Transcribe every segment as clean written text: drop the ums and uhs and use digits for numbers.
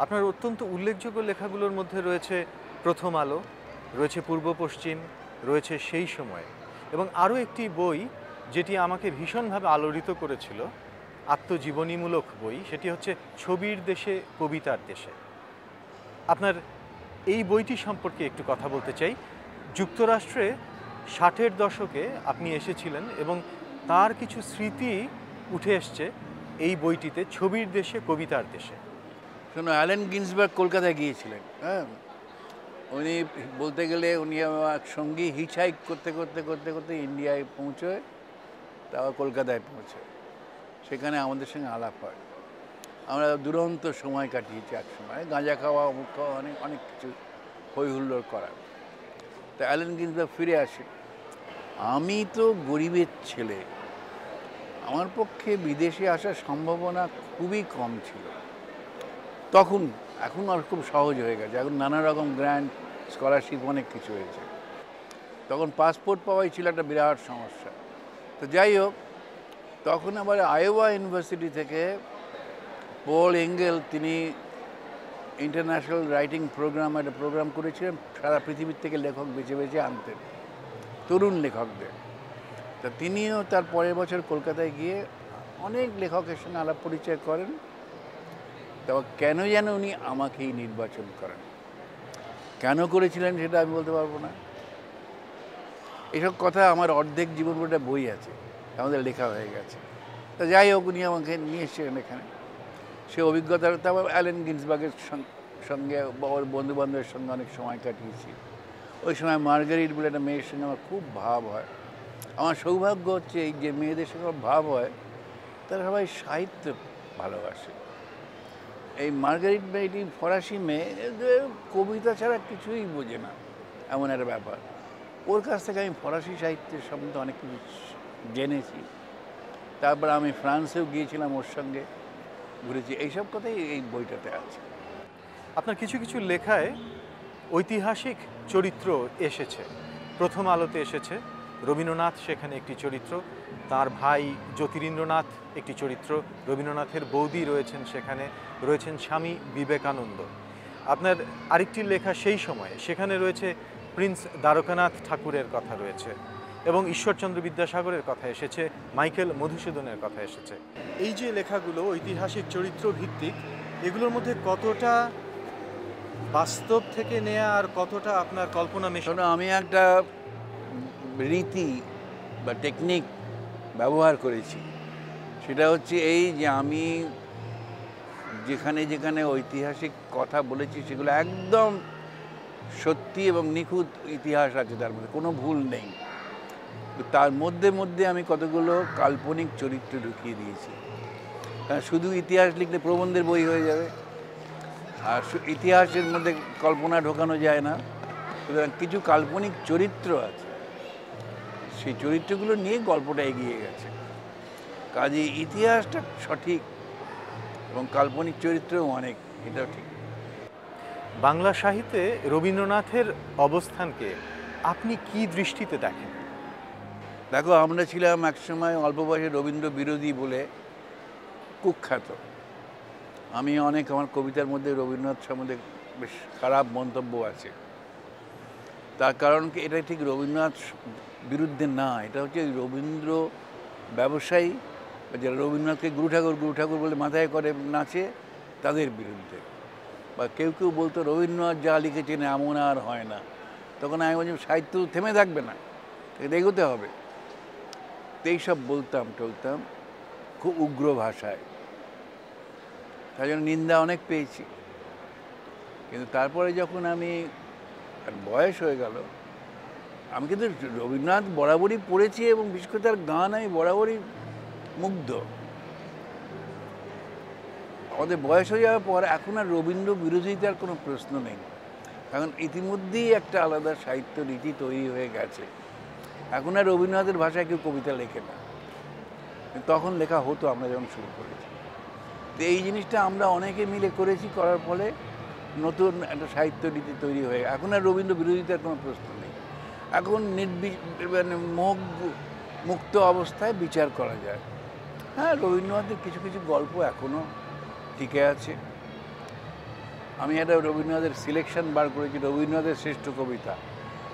আপনার অত্যন্ত উল্লেখযোগ্য লেখাগুলোর মধ্যে রয়েছে প্রথম আলো, রয়েছে পূর্ব পশ্চিম, রয়েছে সেই সময় এবং আরও একটি বই যেটি আমাকে ভীষণভাবে আলোড়িত করেছিল, আত্মজীবনীমূলক বই, সেটি হচ্ছে ছবির দেশে কবিতার দেশে। আপনার এই বইটি সম্পর্কে একটু কথা বলতে চাই। যুক্তরাষ্ট্রে 60-এর দশকে আপনি এসেছিলেন এবং তার কিছু স্মৃতি উঠে এসছে এই বইটিতে, ছবির দেশে কবিতার দেশে। শোনো, অ্যালেন গিন্সবার্গ কলকাতায় গিয়েছিলেন। হ্যাঁ, উনি বলতে গেলে উনি আমার সঙ্গী হিচহাইক করতে করতে করতে করতে ইন্ডিয়ায় পৌঁছয়, তাও কলকাতায় পৌঁছয়। সেখানে আমাদের সঙ্গে আলাপ হয়। আমরা দুরন্ত সময় কাটিয়েছি একসময়, গাঁজা খাওয়া, অমুক খাওয়া, অনেক অনেক কিছু হই হুল্লোড় করা। তা অ্যালেন গিন্সবার্গ ফিরে আসে। আমি তো গরিবের ছেলে, আমার পক্ষে বিদেশে আসার সম্ভাবনা খুবই কম ছিল তখন। এখন আর খুব সহজ হয়ে গেছে, এখন নানা রকম গ্র্যান্ট, স্কলারশিপ, অনেক কিছু হয়েছে। তখন পাসপোর্ট পাওয়াই ছিল একটা বিরাট সমস্যা। তো যাই হোক, তখন আবার আয়োয়া ইউনিভার্সিটি থেকে পল এঙ্গেল, তিনি ইন্টারন্যাশনাল রাইটিং প্রোগ্রাম, একটা প্রোগ্রাম করেছিলেন, সারা পৃথিবীর থেকে লেখক বেছে বেছে আনতেন, তরুণ লেখকদের। তা তিনিও তার পরের বছর কলকাতায় গিয়ে অনেক লেখকের সঙ্গে আলাপ পরিচয় করেন। তবে কেন যেন উনি আমাকেই নির্বাচন করেন। কেন করেছিলেন সেটা আমি বলতে পারবো না। এসব কথা আমার অর্ধেক জীবন বইটা বই আছে, আমাদের লেখা হয়ে গেছে। তা যাই হোক, উনি আমাকে নিয়ে এসেছিলেন এখানে। সে অভিজ্ঞতা, তারপর অ্যালেন গিন্সবার্গের সঙ্গে, ওর বন্ধুবান্ধবের সঙ্গে অনেক সময় কাটিয়েছি। ওই সময় মার্গারিট বলে একটা মেয়ের সঙ্গে আমার খুব ভাব হয়। আমার সৌভাগ্য হচ্ছে এই যে মেয়েদের সঙ্গে আমার ভাব হয়, তারা সবাই সাহিত্য ভালোবাসে। এই মার্গারিট মেয়েটি ফরাসি মেয়ে, কবিতা ছাড়া কিছুই বোঝে না, এমন একটা ব্যাপার। ওর কাছ থেকে আমি ফরাসি সাহিত্যের সম্বন্ধে অনেক কিছু জেনেছি। তারপর আমি ফ্রান্সেও গিয়েছিলাম, ওর সঙ্গে ঘুরেছি। এইসব কথাই এই বইটাতে আছে। আপনার কিছু কিছু লেখায় ঐতিহাসিক চরিত্র এসেছে, প্রথম আলোতে এসেছে, রবীন্দ্রনাথ সেখানে একটি চরিত্র, তার ভাই জ্যোতিরিন্দ্রনাথ একটি চরিত্র, রবীন্দ্রনাথের বৌদি রয়েছেন সেখানে, রয়েছেন স্বামী বিবেকানন্দ। আপনার আরেকটি লেখা সেই সময়ে, সেখানে রয়েছে প্রিন্স দ্বারকানাথ ঠাকুরের কথা রয়েছে এবং ঈশ্বরচন্দ্র বিদ্যাসাগরের কথা এসেছে, মাইকেল মধুসূদনের কথা এসেছে। এই যে লেখাগুলো ঐতিহাসিক চরিত্র ভিত্তিক, এগুলোর মধ্যে কতটা বাস্তব থেকে নেয়া আর কতটা আপনার কল্পনা মেশানো? আমি একটা রীতি বা টেকনিক ব্যবহার করেছি। সেটা হচ্ছে এই যে আমি যেখানে যেখানে ঐতিহাসিক কথা বলেছি সেগুলো একদম সত্যি এবং নিখুঁত ইতিহাস আছে, তার মধ্যে কোনো ভুল নেই। তার মধ্যে মধ্যে আমি কতগুলো কাল্পনিক চরিত্র ঢুকিয়ে দিয়েছি। কারণ শুধু ইতিহাস লিখলে প্রবন্ধের বই হয়ে যাবে, আর ইতিহাসের মধ্যে কল্পনা ঢোকানো যায় না। সুতরাং কিছু কাল্পনিক চরিত্র আছে, সেই চরিত্রগুলো নিয়ে গল্পটা এগিয়ে গেছে। কাজে ইতিহাসটা সঠিক এবং কাল্পনিক চরিত্রও অনেক, এটাও ঠিক। বাংলা সাহিত্যে রবীন্দ্রনাথের অবস্থানকে আপনি কি দৃষ্টিতে দেখেন? দেখো, আমরা ছিলাম একসময় অল্প বয়সে রবীন্দ্র বিরোধী বলে কুখ্যাত। আমি অনেক, আমার কবিতার মধ্যে রবীন্দ্রনাথ সম্বন্ধে বেশ খারাপ মন্তব্য আছে। তার কারণ কি, এটা ঠিক রবীন্দ্রনাথ বিরুদ্ধে না, এটা হচ্ছে রবীন্দ্র ব্যবসায়ী, যারা রবীন্দ্রনাথকে গুরু ঠাকুর বলে মাথায় করে নাচে, তাদের বিরুদ্ধে। বা কেউ কেউ বলতো রবীন্দ্রনাথ যা লিখেছেন এমন আর হয় না। তখন আমি বলছি সাহিত্য থেমে থাকবে না, এটা এগোতে হবে। তো এইসব বলতাম টলতাম খুব উগ্র ভাষায়, তাই জন্য নিন্দা অনেক পেয়েছি। কিন্তু তারপরে যখন আমি বয়স হয়ে গেল, আমি কিন্তু রবীন্দ্রনাথ বরাবরই পড়েছি এবং বিশেষ করে তার গান আমি বরাবরই মুগ্ধ। আমাদের বয়স হয়ে যাওয়ার পর এখন আর রবীন্দ্র বিরোধিতার কোনো প্রশ্ন নেই। এখন ইতিমধ্যেই একটা আলাদা সাহিত্য রীতি তৈরি হয়ে গেছে। এখন আর রবীন্দ্রনাথের ভাষায় কেউ কবিতা লেখে না, তখন লেখা হতো আমরা যখন শুরু করেছি। তো এই জিনিসটা আমরা অনেকে মিলে করেছি, করার ফলে নতুন একটা সাহিত্য রীতি তৈরি হয়ে, এখন আর রবীন্দ্র বিরোধিতার কোনো প্রশ্ন নেই। এখন মানে মুক্ত অবস্থায় বিচার করা যায়। হ্যাঁ, রবীন্দ্রনাথের কিছু কিছু গল্প এখনও টিকে আছে। আমি একটা রবীন্দ্রনাথের সিলেকশন বার করেছি, রবীন্দ্রনাথের শ্রেষ্ঠ কবিতা।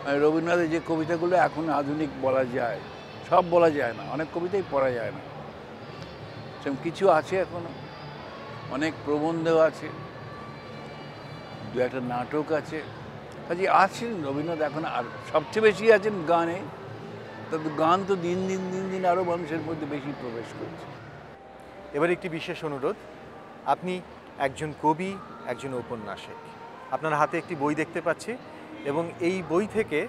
মানে রবীন্দ্রনাথের যে কবিতাগুলো এখন আধুনিক বলা যায়, সব বলা যায় না, অনেক কবিতাই পড়া যায় না, সেরকম কিছু আছে এখনো, অনেক প্রবন্ধ আছে, দু একটা নাটক আছে, কাজে আছেন রবীন্দ্রনাথ এখন। আর সবচেয়ে বেশি আছেন গানে, তবে গান তো দিন দিন দিন দিন আরও মানুষের মধ্যে বেশি প্রবেশ করছে। এবার একটি বিশেষ অনুরোধ, আপনি একজন কবি, একজন ঔপন্যাসিক, আপনার হাতে একটি বই দেখতে পাচ্ছি এবং এই বই থেকে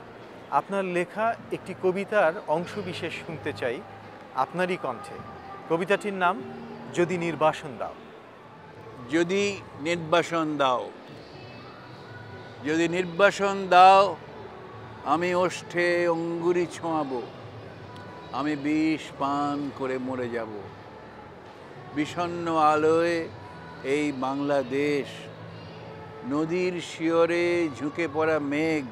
আপনার লেখা একটি কবিতার অংশবিশেষ শুনতে চাই আপনারই কণ্ঠে। কবিতাটির নাম যদি নির্বাসন দাও। যদি নির্বাসন দাও, যদি নির্বাসন দাও, আমি ওষ্ঠে অঙ্গুরি ছোঁয়াবো, আমি বিষ পান করে মরে যাব। বিষণ্ণ আলোয় এই বাংলাদেশ, নদীর শিয়রে ঝুঁকে পড়া মেঘ,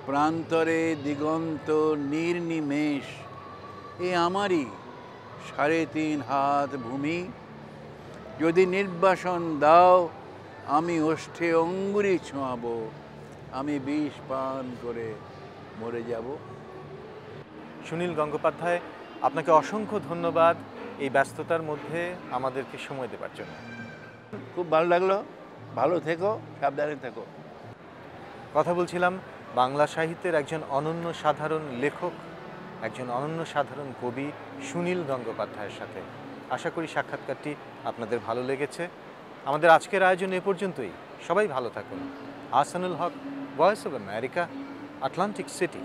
প্রান্তরে দিগন্ত নির্নিমেষ, এ আমারই 3.5 হাত ভূমি। যদি নির্বাসন দাও, আমি ওষ্ঠে অঙ্গুরি ছোঁয়াবো, আমি বিষ পান করে মরে যাব। সুনীল গঙ্গোপাধ্যায়, আপনাকে অসংখ্য ধন্যবাদ এই ব্যস্ততার মধ্যে আমাদেরকে সময় দেওয়ার জন্য। খুব ভালো লাগলো, ভালো থেকো, সাবধানে থেকো। কথা বলছিলাম বাংলা সাহিত্যের একজন অনন্য সাধারণ লেখক, একজন অনন্য সাধারণ কবি সুনীল গঙ্গোপাধ্যায়ের সাথে। আশা করি সাক্ষাৎকারটি আপনাদের ভালো লেগেছে। আমাদের আজকের আয়োজন এ পর্যন্তই। সবাই ভালো থাকুন। Ahsanul Haque, voice of America, Atlantic city.